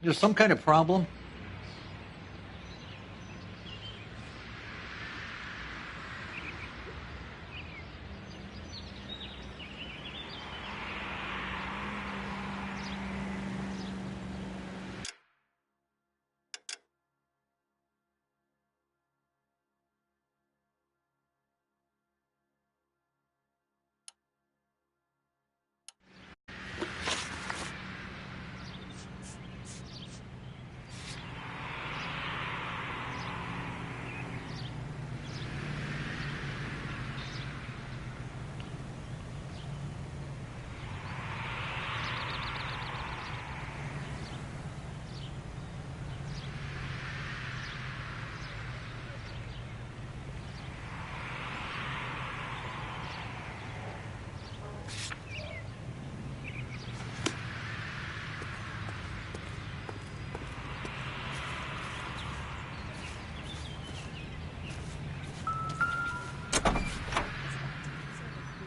There's some kind of problem?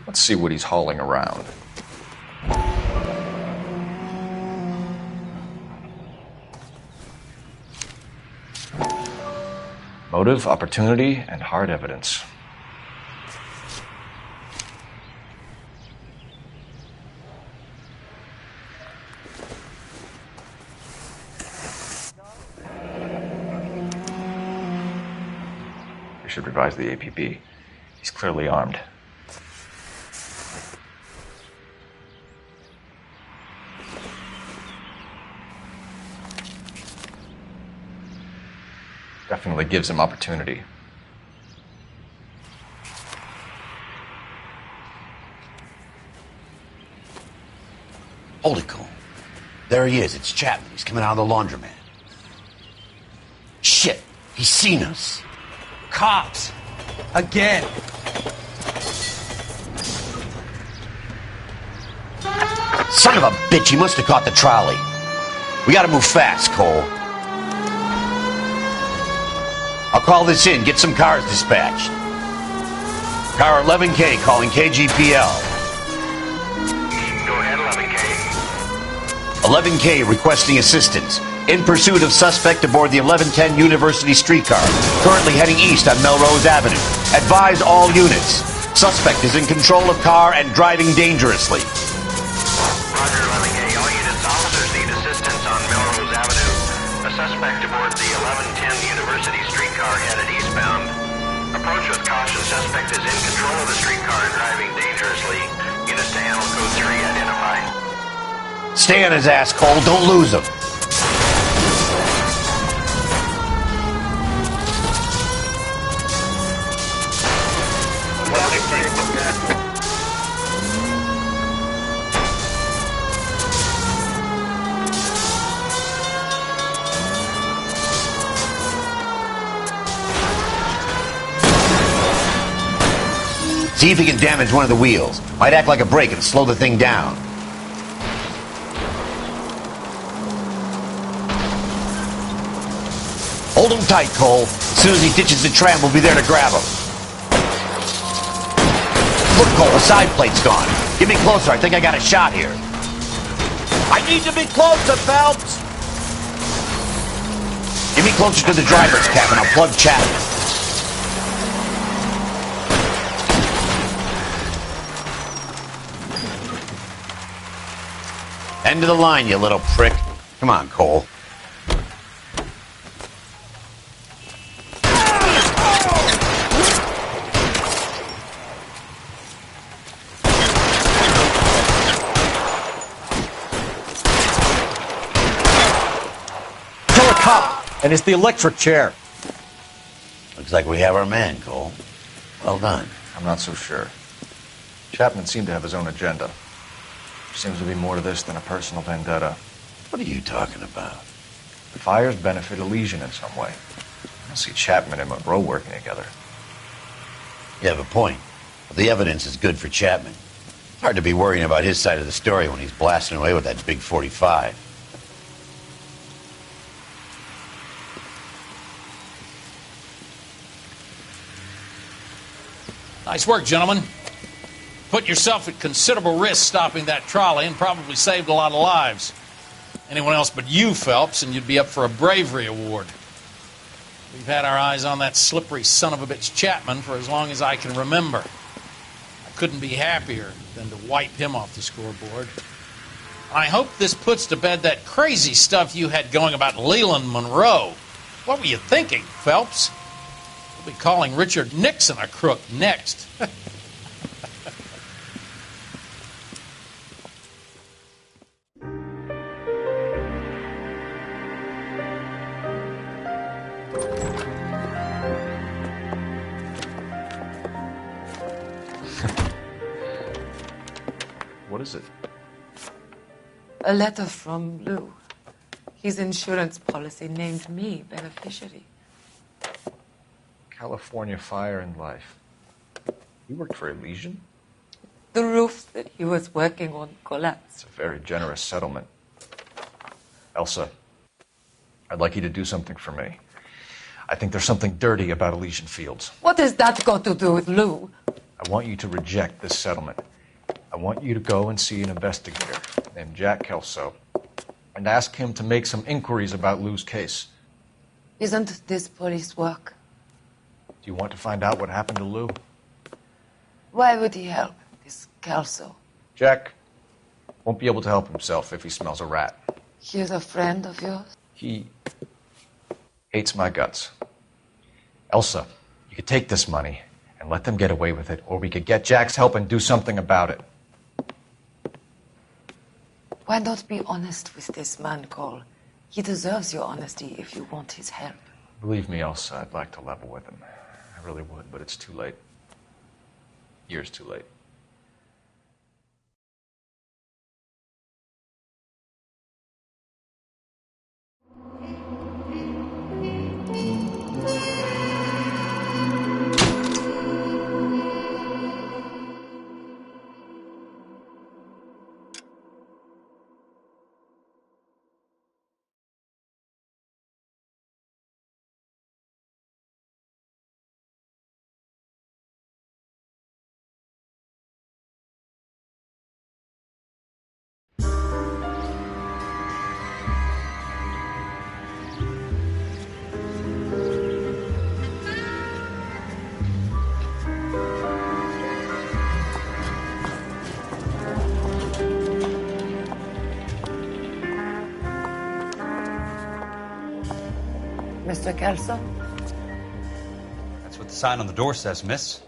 Let's see what he's hauling around. Motive, opportunity, and hard evidence. We should revise the APB. He's clearly armed. Definitely gives him opportunity. Hold it, Cole. There he is. It's Chapman. He's coming out of the laundromat. Shit. He's seen us. Cops. Again. Son of a bitch. He must have caught the trolley. We gotta move fast, Cole. I'll call this in. Get some cars dispatched. Car 11K calling KGPL. Go ahead, 11K. 11K requesting assistance. In pursuit of suspect aboard the 1110 University streetcar. Currently heading east on Melrose Avenue. Advise all units. Suspect is in control of car and driving dangerously. Roger, 11K. All units, officers need assistance on Melrose Avenue. A suspect aboard the 1110 University streetcar headed eastbound. Approach with caution. Suspect is in control of the streetcar and driving dangerously. Units to handle code 3 identify. Stay on his ass, Cole. Don't lose him. See if he can damage one of the wheels. Might act like a brake and slow the thing down. Hold him tight, Cole. As soon as he ditches the tram, we'll be there to grab him. Look, Cole, the side plate's gone. Get me closer. I think I got a shot here. I need to be closer, Phelps. Get me closer to the driver's cabin. I'll plug Chapman. End of the line, you little prick. Come on, Cole. Kill a cop, and it's the electric chair. Looks like we have our man, Cole. Well done. I'm not so sure. Chapman seemed to have his own agenda. Seems to be more to this than a personal vendetta. What are you talking about? The fires benefit Elysian in some way. I don't see Chapman and Monroe working together. You have a point. But the evidence is good for Chapman. It's hard to be worrying about his side of the story when he's blasting away with that big 45. Nice work, gentlemen. Put yourself at considerable risk stopping that trolley and probably saved a lot of lives. anyone else but you, Phelps, and you'd be up for a bravery award. We've had our eyes on that slippery son of a bitch Chapman for as long as I can remember. I couldn't be happier than to wipe him off the scoreboard. I hope this puts to bed that crazy stuff you had going about Leland Monroe. What were you thinking, Phelps? We'll be calling Richard Nixon a crook next. What is it? A letter from Lou. His insurance policy named me beneficiary. California Fire and Life. You worked for Elysian? The roof that he was working on collapsed. It's a very generous settlement. Elsa, I'd like you to do something for me. I think there's something dirty about Elysian Fields. What has that got to do with Lou? I want you to reject this settlement. I want you to go and see an investigator named Jack Kelso and ask him to make some inquiries about Lou's case. Isn't this police work? Do you want to find out what happened to Lou? Why would he help, this Kelso? Jack won't be able to help himself if he smells a rat. He is a friend of yours? He hates my guts. Elsa, you could take this money and let them get away with it, or we could get Jack's help and do something about it. Why not be honest with this man, Cole? He deserves your honesty if you want his help. Believe me, Elsa, I'd like to level with him. I really would, but it's too late. Years too late. Mr. Kelso? That's what the sign on the door says, miss.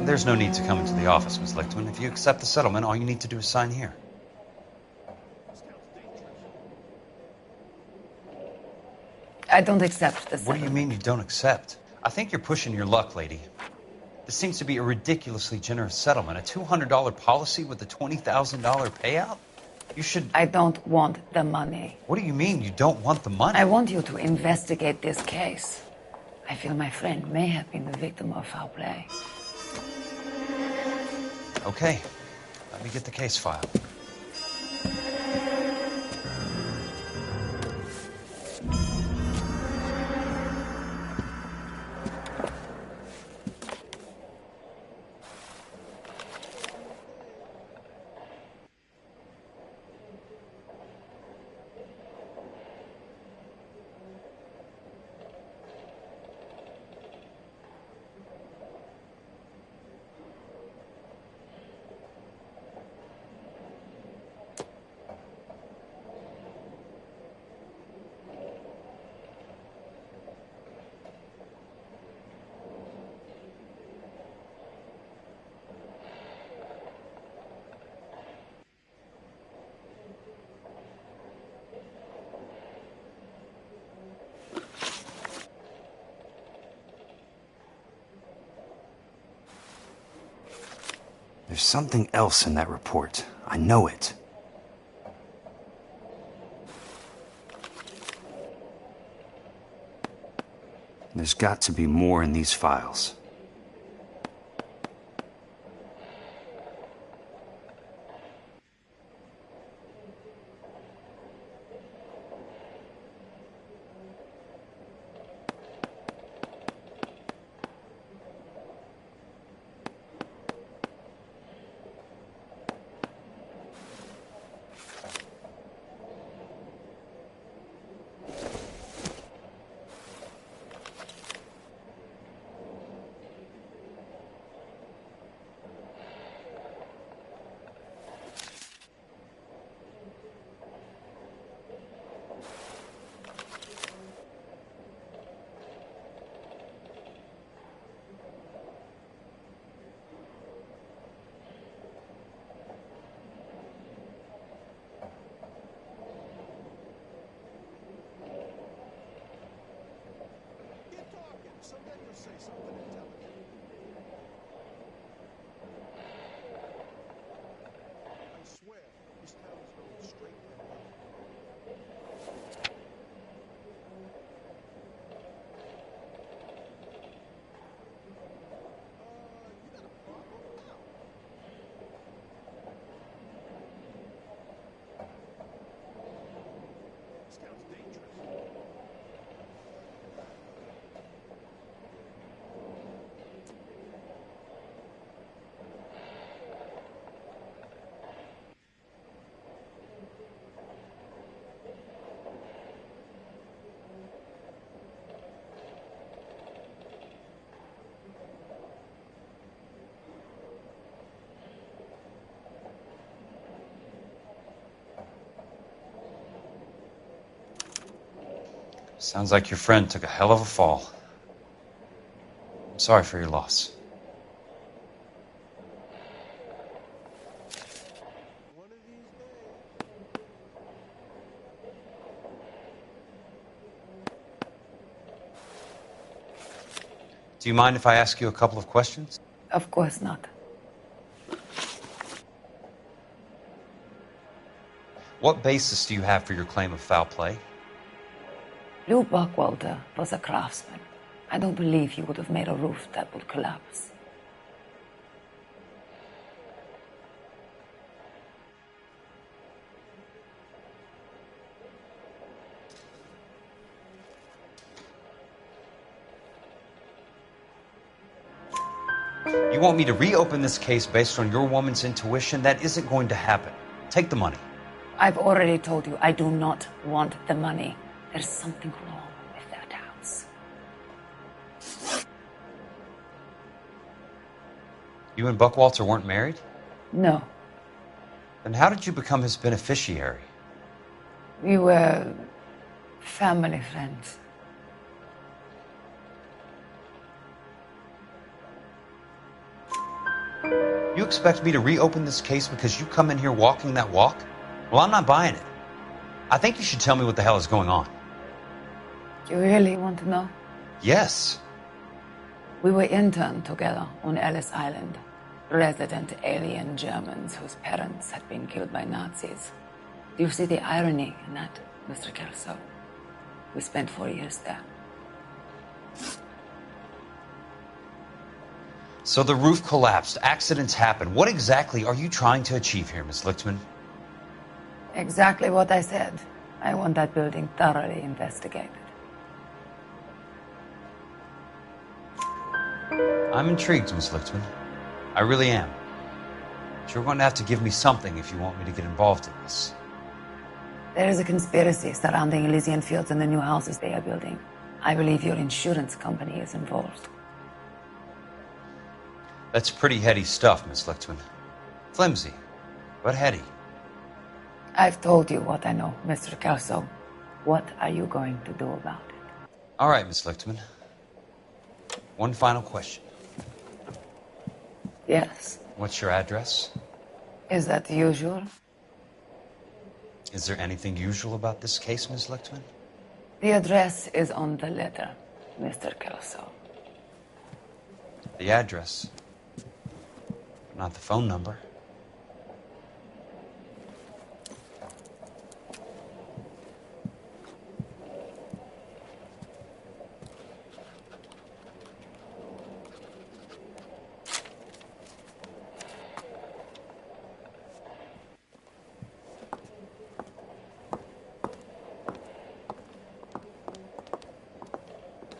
There's no need to come into the office, Miss Lichtman. If you accept the settlement, all you need to do is sign here. I don't accept this. What do you mean you don't accept? I think you're pushing your luck, lady. This seems to be a ridiculously generous settlement. A $200 policy with a $20,000 payout? You should... I don't want the money. What do you mean you don't want the money? I want you to investigate this case. I feel my friend may have been the victim of foul play. Okay. Let me get the case file. There's something else in that report. I know it. There's got to be more in these files. Sounds like your friend took a hell of a fall. I'm sorry for your loss. Do you mind if I ask you a couple of questions? Of course not. What basis do you have for your claim of foul play? Lou Buckwalter was a craftsman. I don't believe he would have made a roof that would collapse. You want me to reopen this case based on your woman's intuition? That isn't going to happen. Take the money. I've already told you I do not want the money. There's something wrong with that house. You and Buckwalter weren't married? No. Then how did you become his beneficiary? We were family friends. You expect me to reopen this case because you come in here walking that walk? Well, I'm not buying it. I think you should tell me what the hell is going on. You really want to know? Yes. We were interned together on Ellis Island. Resident alien Germans whose parents had been killed by Nazis. Do you see the irony in that, Mr. Kelso? We spent 4 years there. So the roof collapsed, accidents happen. What exactly are you trying to achieve here, Miss Lichtman? Exactly what I said. I want that building thoroughly investigated. I'm intrigued, Miss Lichtman. I really am. But you're going to have to give me something if you want me to get involved in this. There is a conspiracy surrounding Elysian Fields and the new houses they are building. I believe your insurance company is involved. That's pretty heady stuff, Miss Lichtman. Flimsy, but heady. I've told you what I know, Mr. Kelso. What are you going to do about it? All right, Miss Lichtman. One final question. Yes. What's your address? Is that usual? Is there anything usual about this case, Miss Lichtman? The address is on the letter, Mr. Kelso. The address, not the phone number.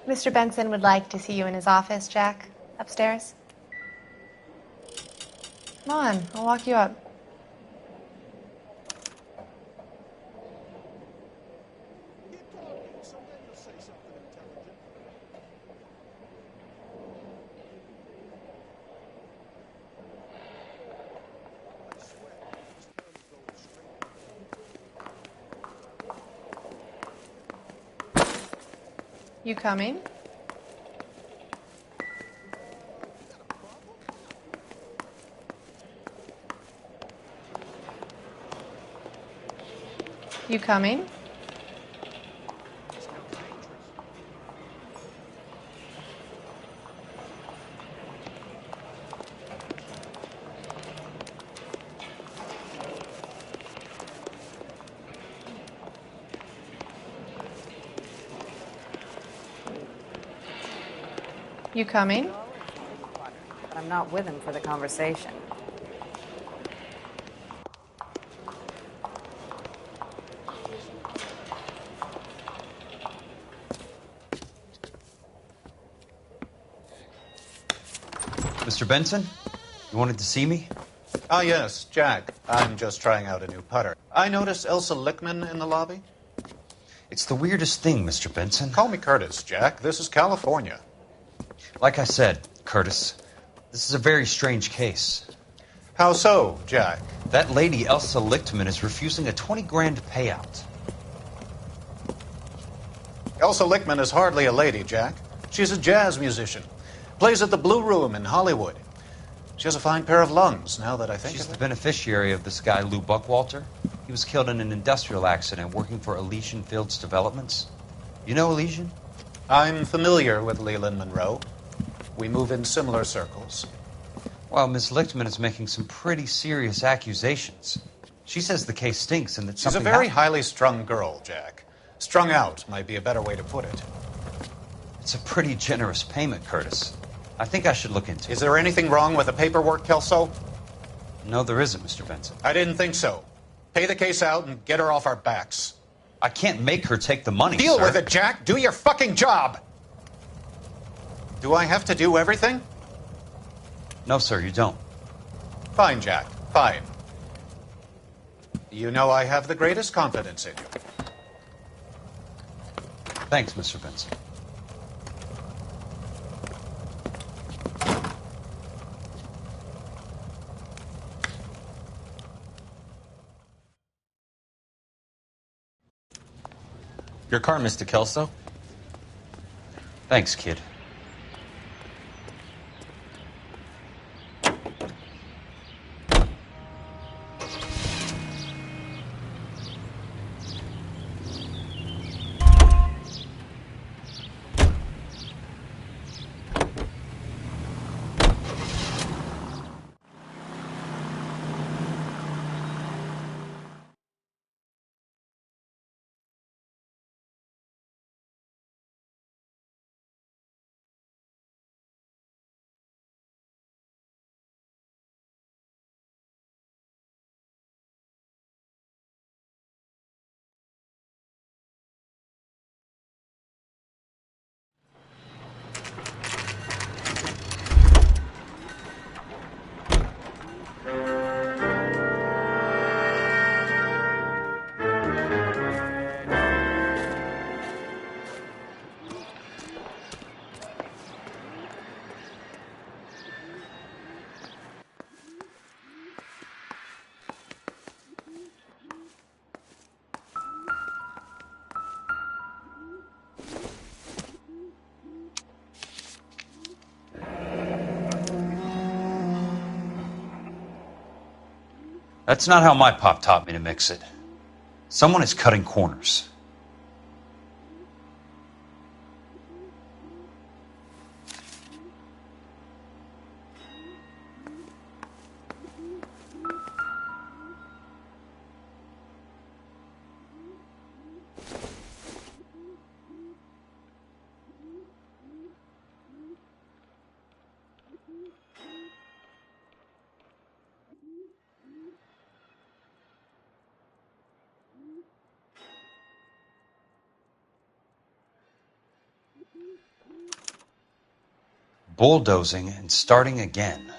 Mr. Benson would like to see you in his office, Jack. Upstairs. Come on, I'll walk you up. You coming? You coming? You coming? But I'm not with him for the conversation. Mr. Benson, you wanted to see me? Ah, yes, Jack. I'm just trying out a new putter. I noticed Elsa Lickman in the lobby. It's the weirdest thing, Mr. Benson. Call me Curtis, Jack. This is California. Like I said, Curtis, this is a very strange case. How so, Jack? That lady, Elsa Lichtman, is refusing a 20 grand payout. Elsa Lickman is hardly a lady, Jack. She's a jazz musician. Plays at the Blue Room in Hollywood. She has a fine pair of lungs, now that I think She's of the it. beneficiary of this guy, Lou Buckwalter. He was killed in an industrial accident working for Elysian Fields Developments. You know Elysian? I'm familiar with Leland Monroe. We move in similar circles. Well, Miss Lichtman is making some pretty serious accusations. She says the case stinks and that She's a something very happened. highly strung girl, Jack. Strung out might be a better way to put it. It's a pretty generous payment, Curtis. I think I should look into it. Is there anything wrong with the paperwork, Kelso? No, there isn't, Mr. Benson. I didn't think so. Pay the case out and get her off our backs. I can't make her take the money, Deal sir. with it, Jack. Do your fucking job. Do I have to do everything? No, sir, you don't. Fine, Jack. Fine. You know I have the greatest confidence in you. Thanks, Mr. Benson. Your car, Mr. Kelso. Thanks, kid. That's not how my pop taught me to mix it. Someone is cutting corners. Bulldozing and starting again.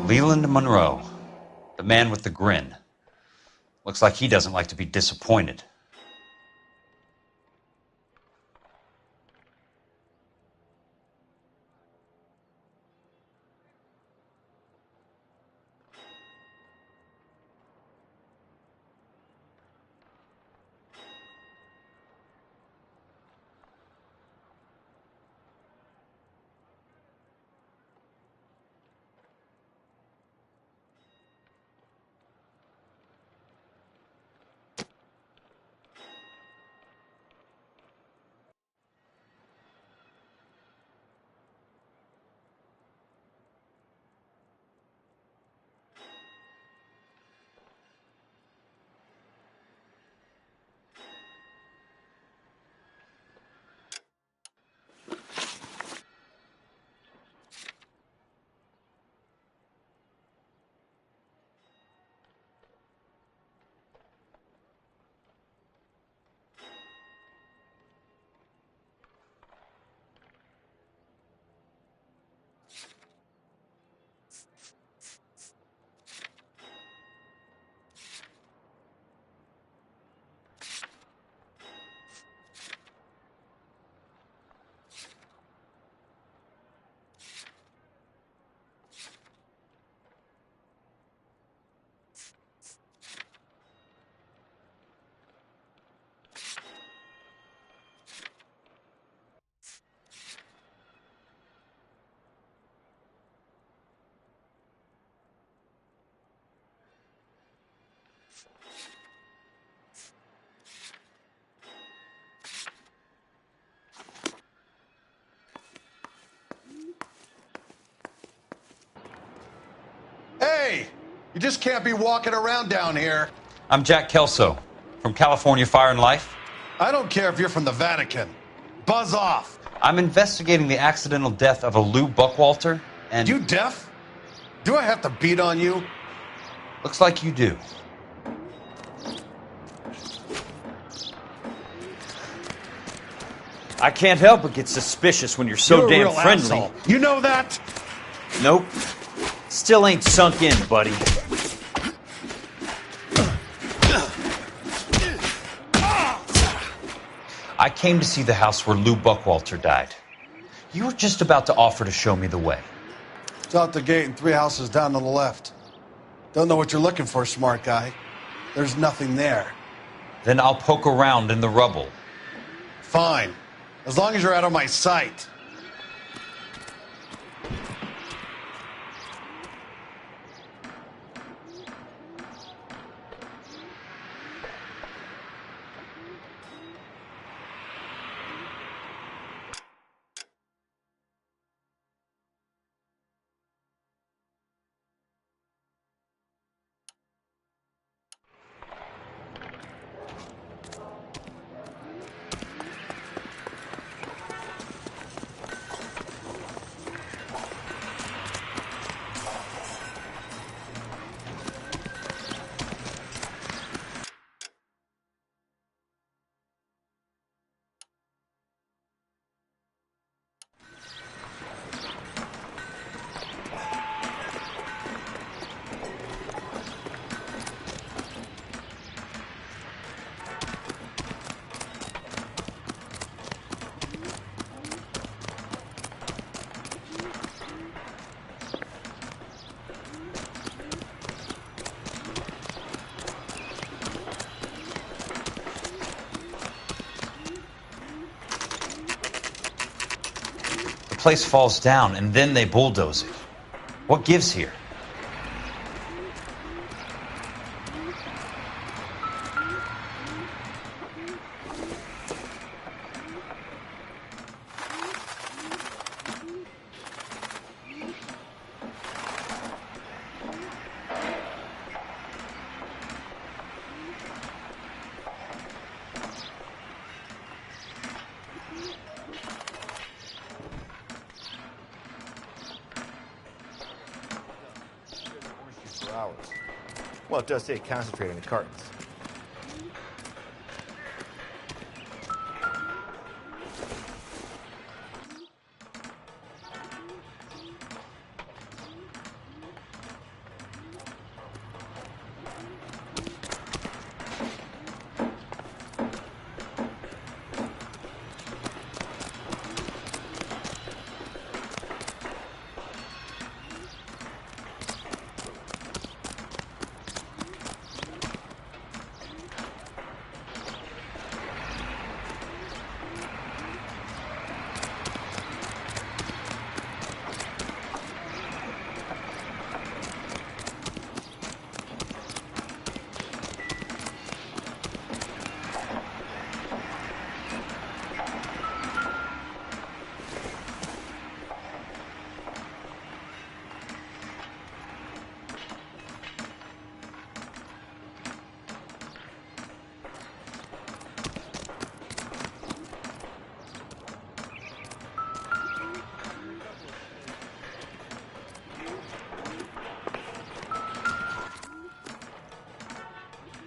Leland Monroe, the man with the grin. Looks like he doesn't like to be disappointed. Hey, you just can't be walking around down here. I'm Jack Kelso, from California Fire and Life. I don't care if you're from the Vatican. Buzz off. I'm investigating the accidental death of a Lou Buckwalter, and... You deaf? Do I have to beat on you? Looks like you do. I can't help but get suspicious when you're so damn friendly. Asshole. You know that? Nope. Still ain't sunk in, buddy. I came to see the house where Lou Buckwalter died. You were just about to offer to show me the way. It's out the gate and 3 houses down on the left. Don't know what you're looking for, smart guy. There's nothing there. Then I'll poke around in the rubble. Fine. As long as you're out of my sight. The place falls down, and then they bulldoze it. What gives here? Hours. Well, it does say concentrate on the cartons.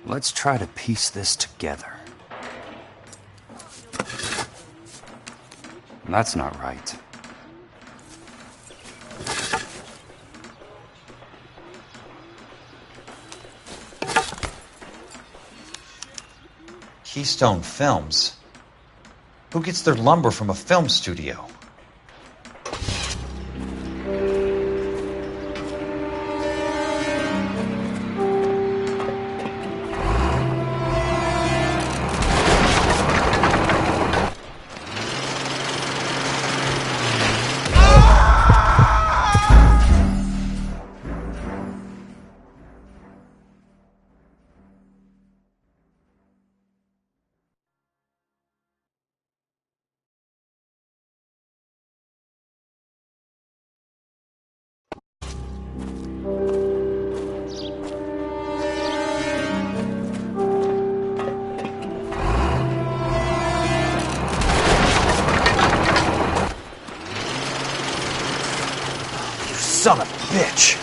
Let's try to piece this together. That's not right. Keystone Films? Who gets their lumber from a film studio? Son of a bitch!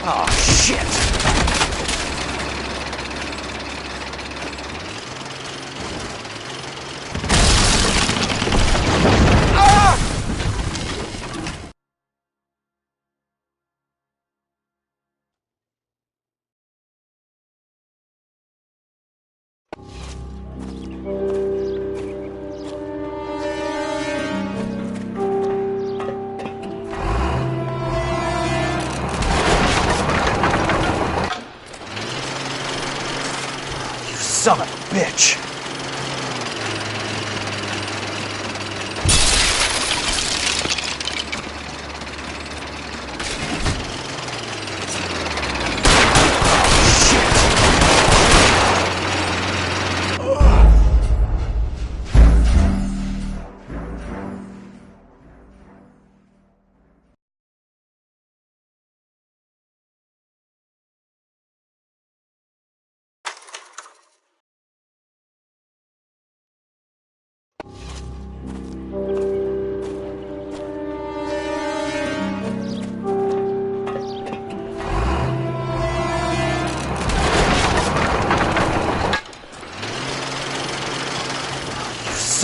Oh, shit! Son of a bitch!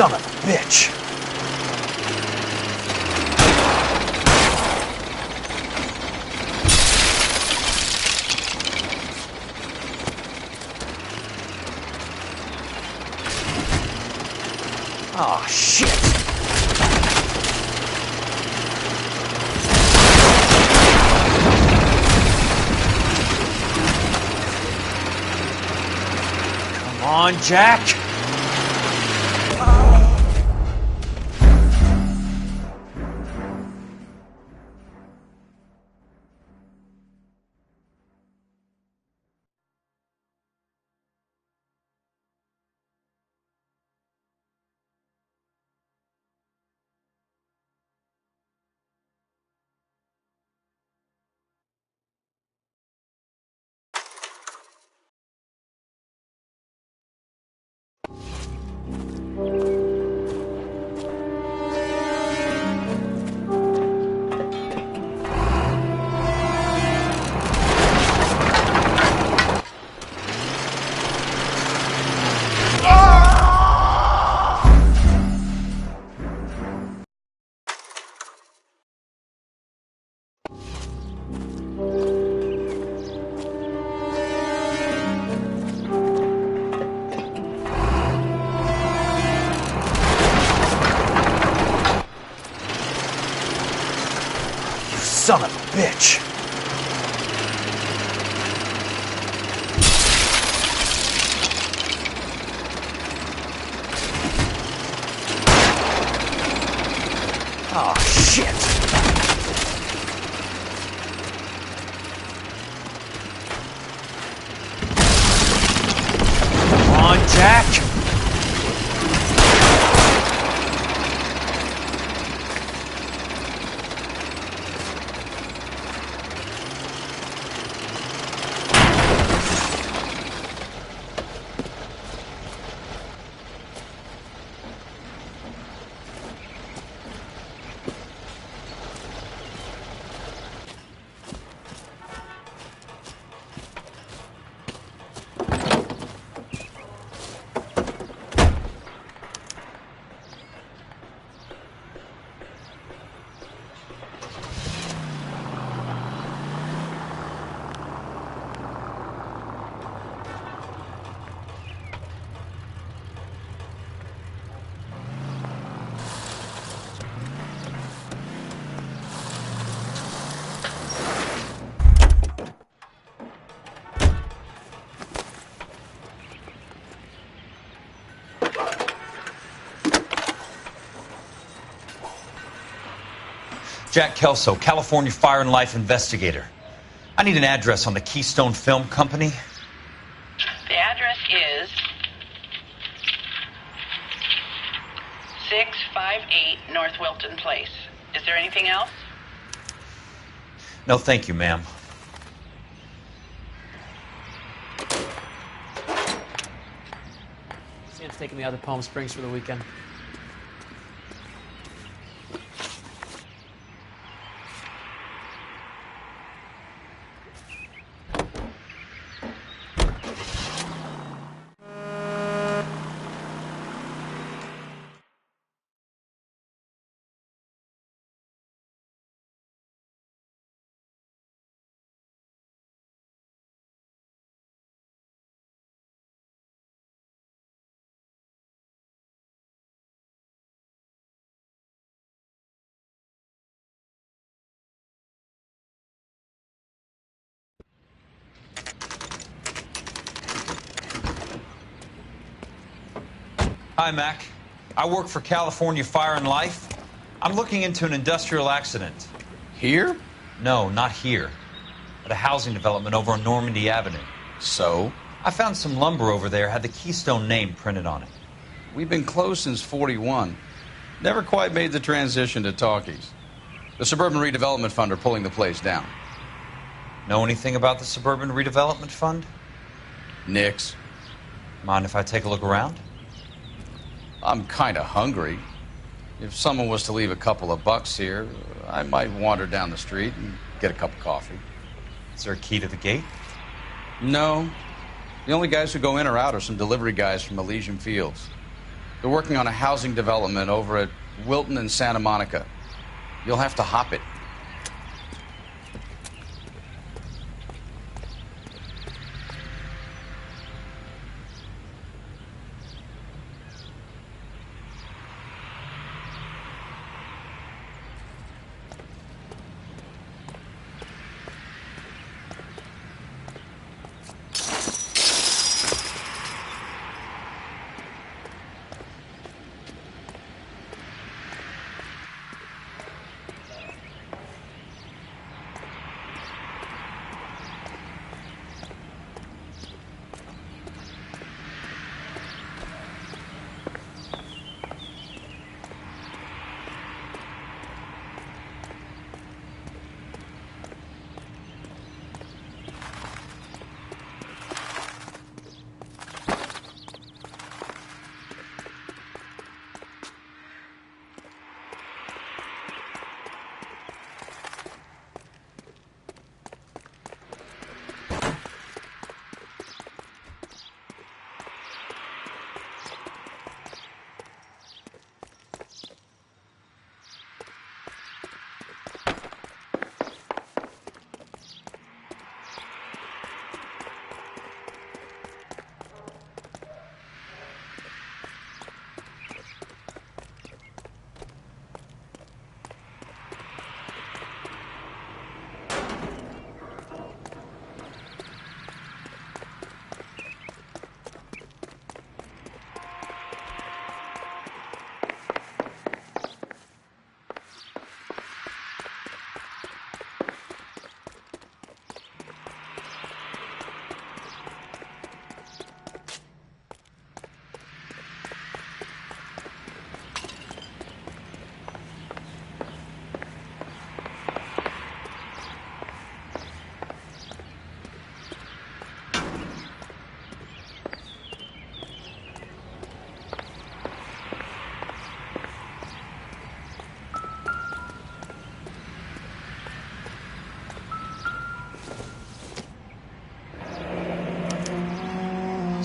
Son of a bitch! Oh, shit! Come on, Jack! Jack Kelso, California Fire and Life investigator. I need an address on the Keystone Film Company. The address is 658 North Wilton Place. Is there anything else? No, thank you, ma'am. Sam's taking me out to Palm Springs for the weekend. Hi, Mac. I work for California Fire and Life. I'm looking into an industrial accident. Here? No, not here. At a housing development over on Normandy Avenue. So? I found some lumber over there, had the Keystone name printed on it. We've been closed since '41. Never quite made the transition to talkies. The Suburban Redevelopment Fund are pulling the place down. Know anything about the Suburban Redevelopment Fund? Nix. Mind if I take a look around? I'm kind of hungry. If someone was to leave a couple of bucks here, I might wander down the street and get a cup of coffee. Is there a key to the gate? No. The only guys who go in or out are some delivery guys from Elysian Fields. They're working on a housing development over at Wilton and Santa Monica. You'll have to hop it.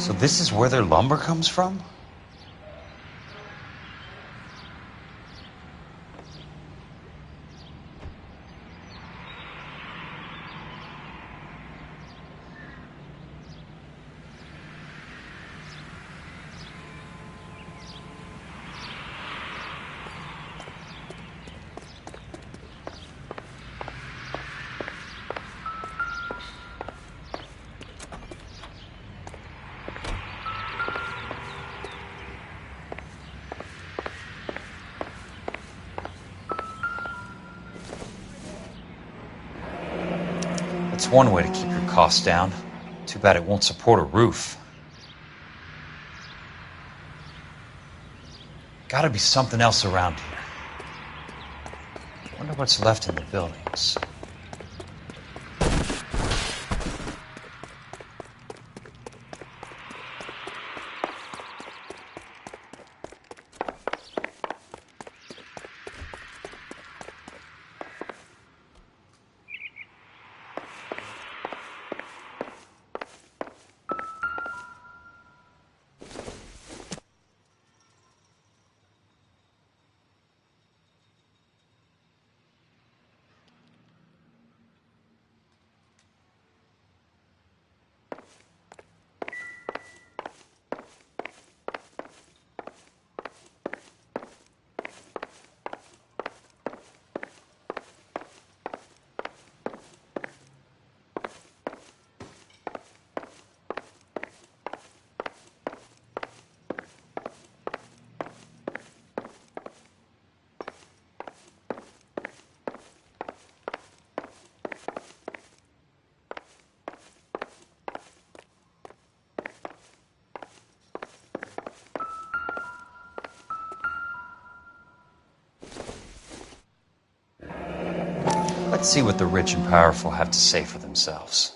So this is where their lumber comes from? That's one way to keep your costs down. Too bad it won't support a roof. Gotta be something else around here. Wonder what's left in the buildings. Let's see what the rich and powerful have to say for themselves.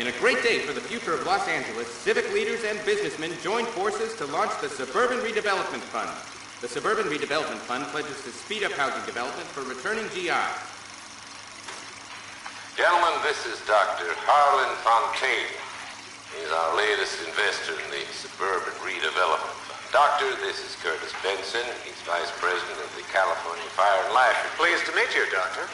In a great day for the future of Los Angeles, civic leaders and businessmen joined forces to launch the Suburban Redevelopment Fund. The Suburban Redevelopment Fund pledges to speed up housing development for returning GIs. Gentlemen, this is Dr. Harlan Fontaine. He's our latest investor in the Suburban Redevelopment Fund. Doctor, this is Curtis Benson. He's Vice President of the California Fire and Life. Pleased to meet you, Doctor.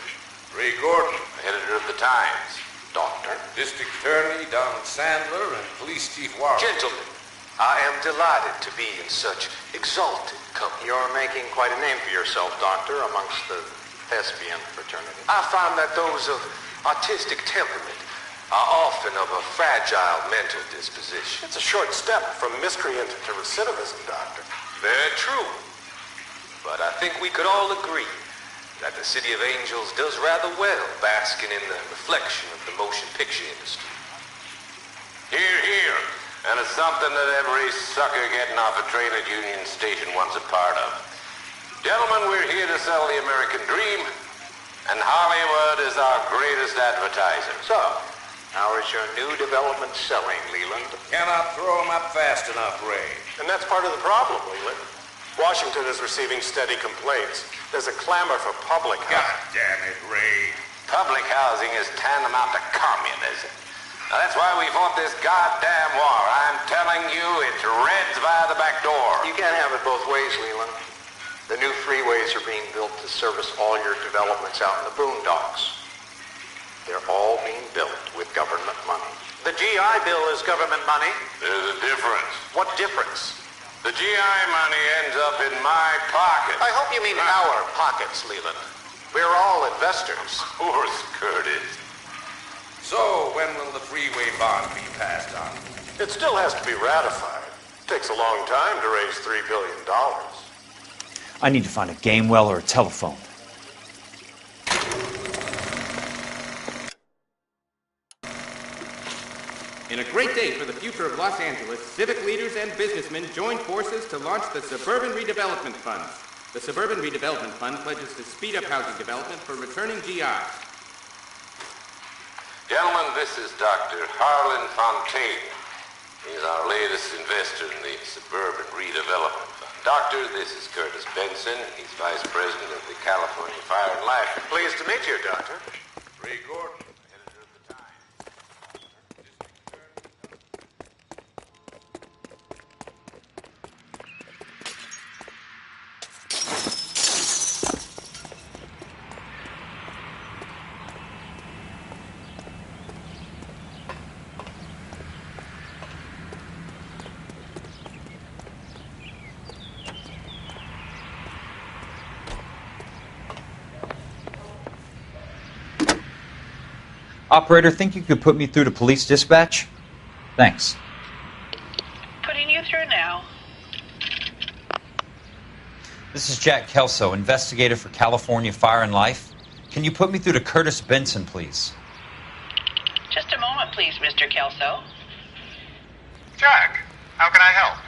Ray Gordon, editor of the Times. Doctor. District Attorney Don Sandler and Police Chief Warren. Gentlemen, I am delighted to be in such exalted company. You're making quite a name for yourself, Doctor, amongst the thespian fraternity. I find that those of artistic temperament are often of a fragile mental disposition. It's a short step from miscreant to recidivism, Doctor. Very true. But I think we could all agree that the City of Angels does rather well basking in the reflection of the motion picture industry. Hear, hear. And it's something that every sucker getting off a train at Union Station wants a part of. Gentlemen, we're here to sell the American dream, and Hollywood is our greatest advertiser. So, how is your new development selling, Leland? Cannot throw them up fast enough, Ray. And that's part of the problem, Leland. Washington is receiving steady complaints. There's a clamor for public housing. God damn it, Ray. Public housing is tantamount to communism. Now, that's why we fought this goddamn war. I'm telling you, it's Reds via the back door. You can't have it both ways, Leland. The new freeways are being built to service all your developments out in the boondocks. They're all being built with government money. The GI Bill is government money. There's a difference. What difference? The GI money ends up in my pocket. I hope you mean our pockets, Leland. We're all investors. Of course, Curtis. So, when will the freeway bond be passed on? It still has to be ratified. Takes a long time to raise $3 billion. I need to find a game well or a telephone. In a great day for the future of Los Angeles, civic leaders and businessmen joined forces to launch the Suburban Redevelopment Fund. The Suburban Redevelopment Fund pledges to speed up housing development for returning GIs. Gentlemen, this is Dr. Harlan Fontaine. He's our latest investor in the Suburban Redevelopment Fund. Doctor, this is Curtis Benson. He's Vice President of the California Fire and Life. Pleased to meet you, Doctor. Ray Gordon, editor of the Times. Operator, think you could put me through to police dispatch? Thanks. Putting you through now. This is Jack Kelso, investigator for California Fire and Life. Can you put me through to Curtis Benson, please? Just a moment, please, Mr. Kelso. Jack, how can I help?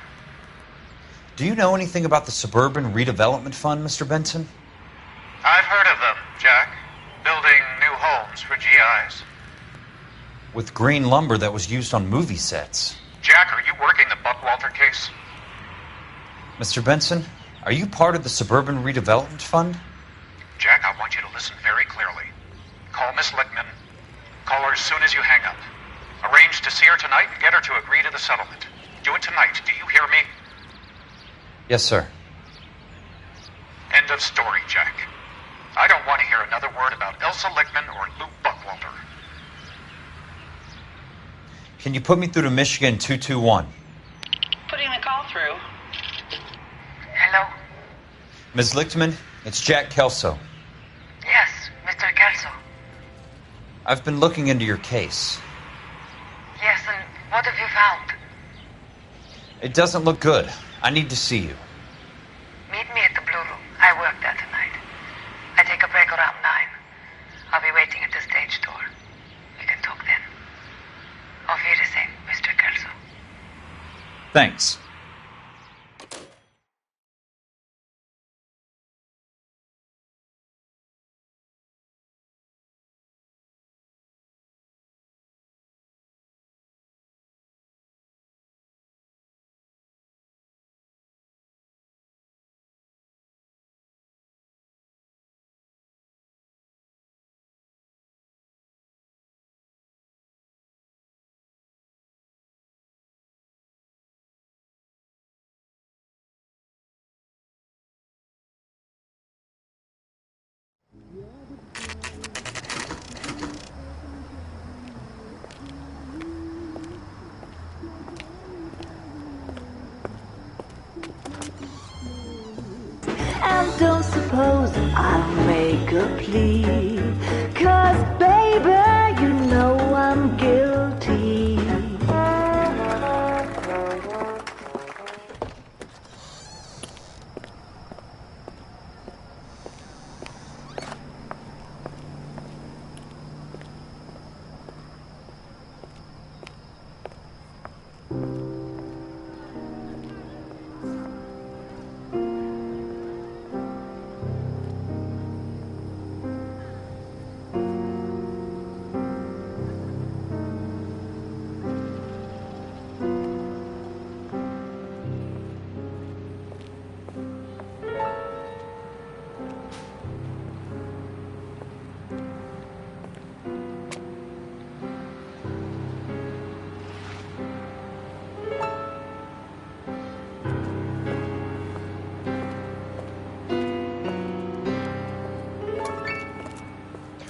Do you know anything about the Suburban Redevelopment Fund, Mr. Benson? I've heard of them, Jack. Building new homes for GIs. With green lumber that was used on movie sets. Jack, are you working the Buckwalter case? Mr. Benson, are you part of the Suburban Redevelopment Fund? Jack, I want you to listen very clearly. Call Miss Lickman. Call her as soon as you hang up. Arrange to see her tonight and get her to agree to the settlement. Do it tonight. Do you hear me? Yes, sir. End of story, Jack. I don't want to hear another word about Elsa Lickman or Lou Buckwalter. Can you put me through to Michigan 221? Putting the call through. Hello? Ms. Lichtman, it's Jack Kelso. Yes, Mr. Kelso. I've been looking into your case. Yes, and what have you found? It doesn't look good. I need to see you. Meet me at the Blue Room. I work there tonight. I take a break around 9. I'll be waiting at the stage door. We can talk then. Auf Wiedersehen, Mr. Kelso. Thanks. And don't suppose I'll make a plea, 'cause baby, you know I'm guilty.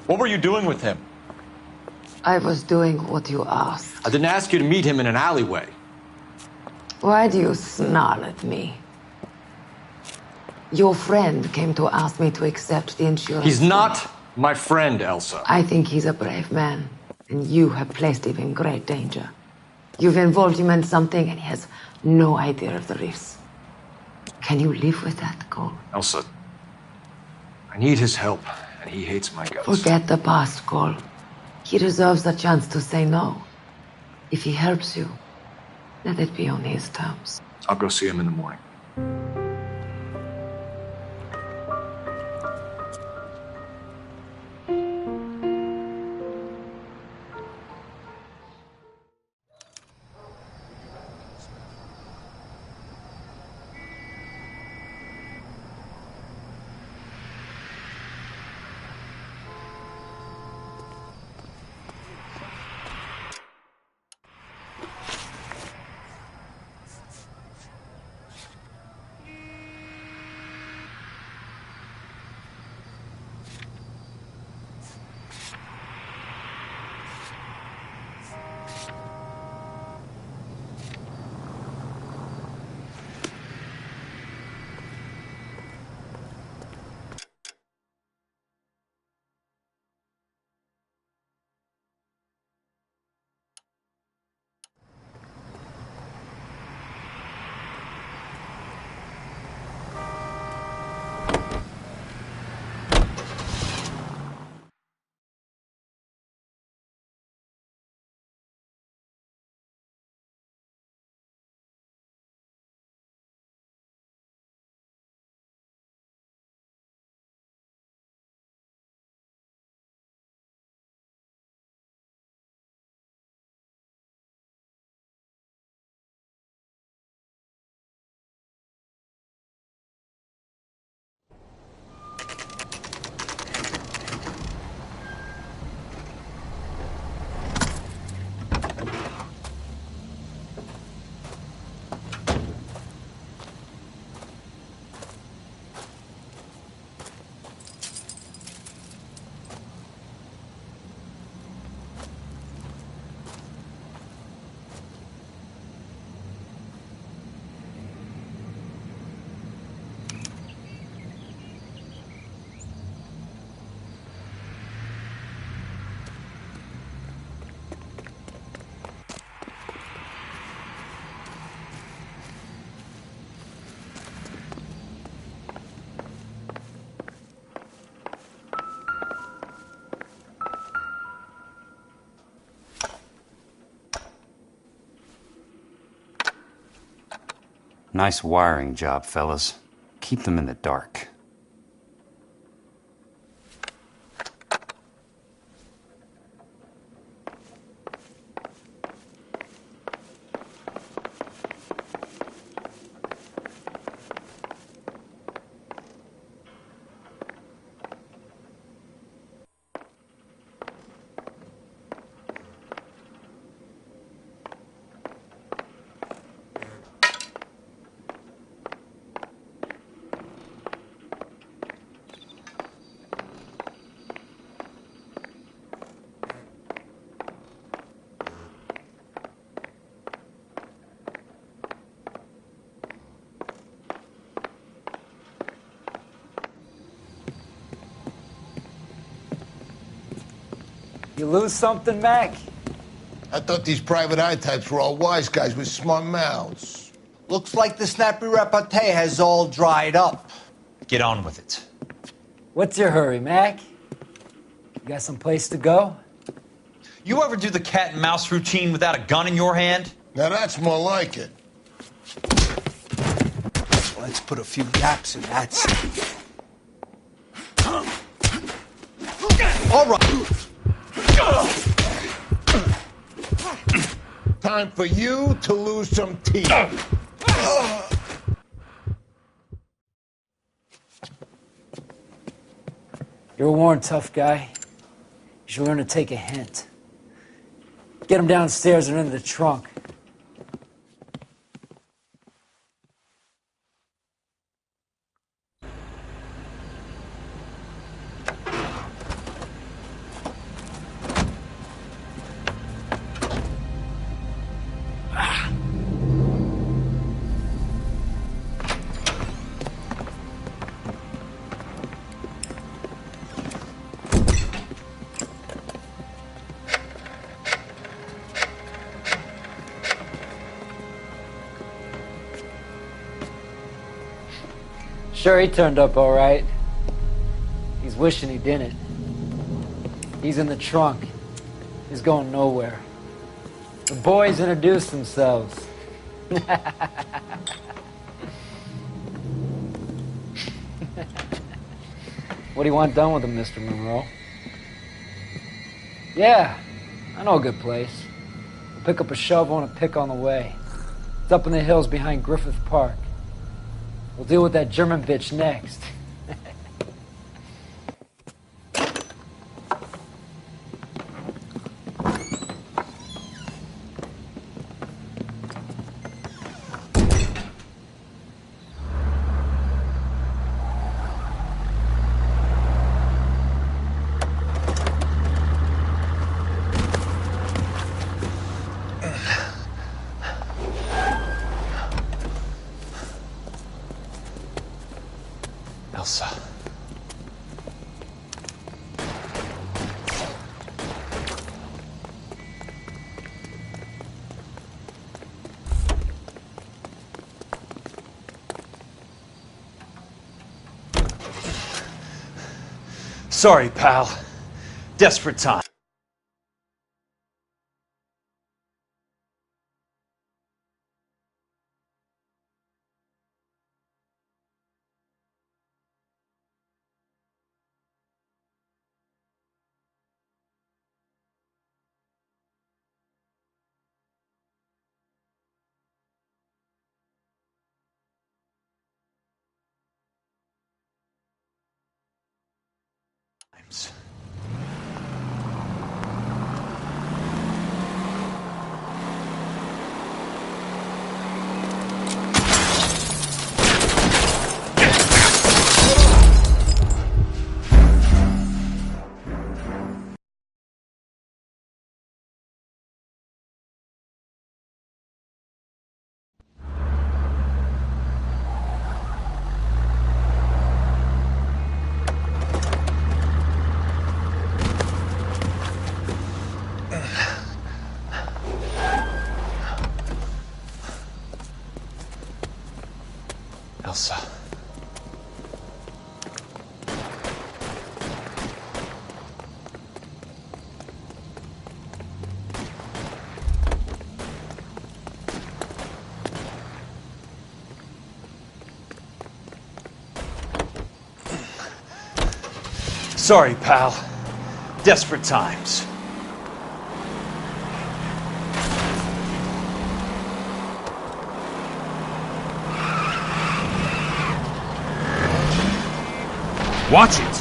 What were you doing with him? I was doing what you asked. I didn't ask you to meet him in an alleyway. Why do you snarl at me? Your friend came to ask me to accept the insurance. He's not my friend, Elsa. I think he's a brave man, and you have placed him in great danger. You've involved him in something, and he has no idea of the risks. Can you live with that, Cole? Elsa, I need his help, and he hates my guts. Forget the past, Cole. He deserves a chance to say no. If he helps you, let it be on his terms. I'll go see him in the morning. Nice wiring job, fellas. Keep them in the dark. You lose something, Mac? I thought these private eye types were all wise guys with smart mouths. Looks like the snappy repartee has all dried up. Get on with it. What's your hurry, Mac? You got some place to go? You ever do the cat and mouse routine without a gun in your hand? Now that's more like it. Let's put a few gaps in that safe. All right. Time for you to lose some teeth. You're a worn, tough guy. You should learn to take a hint. Get him downstairs and into the trunk. sure he turned up all right. He's wishing he didn't. He's in the trunk. He's going nowhere. The boys introduced themselves. What do you want done with him, Mr. Monroe? Yeah, I know a good place. We'll pick up a shovel and a pick on the way. It's up in the hills behind Griffith Park. We'll deal with that German bitch next. Elsa. Sorry, pal. Desperate time. Elsa. Sorry, pal. Desperate times. Watch it!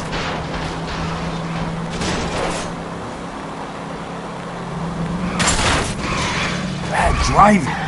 Bad driving.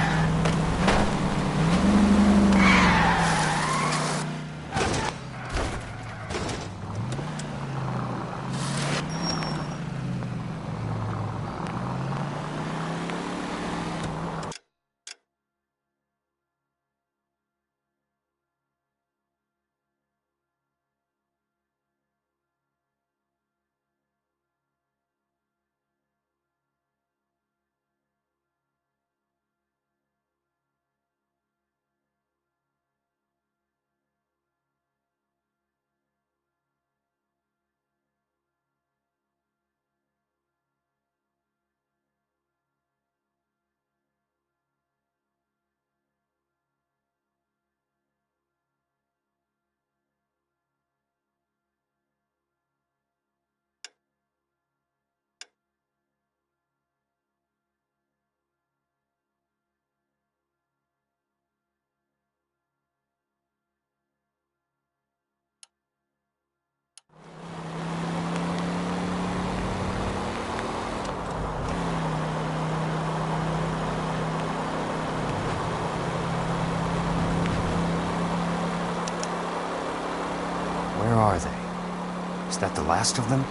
Where are they? Is that the last of them?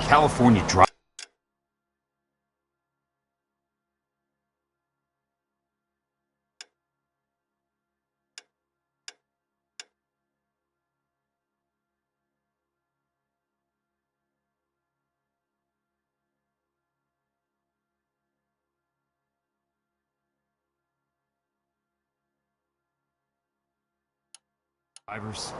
California Drive. Drivers.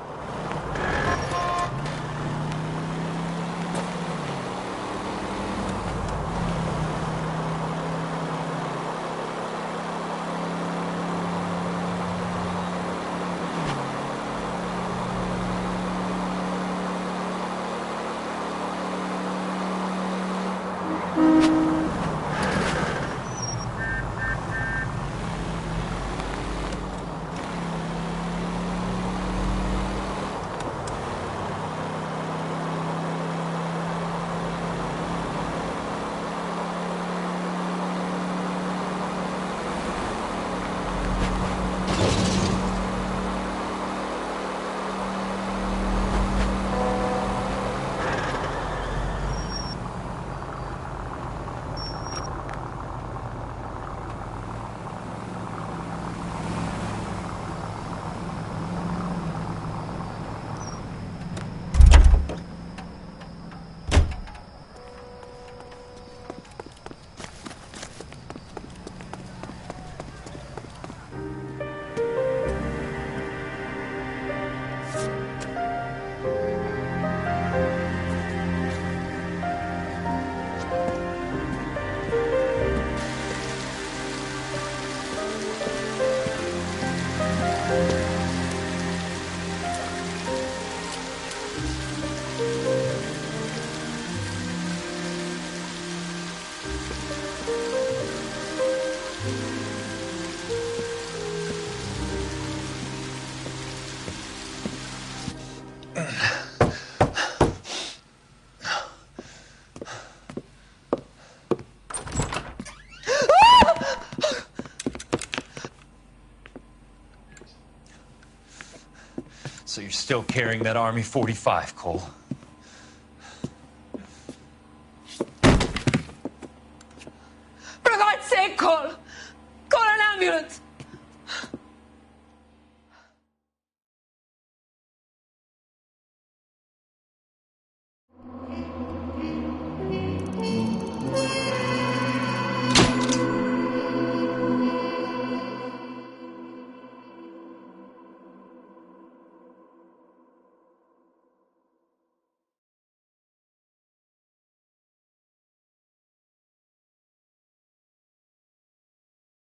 So you're still carrying that Army 45, Cole?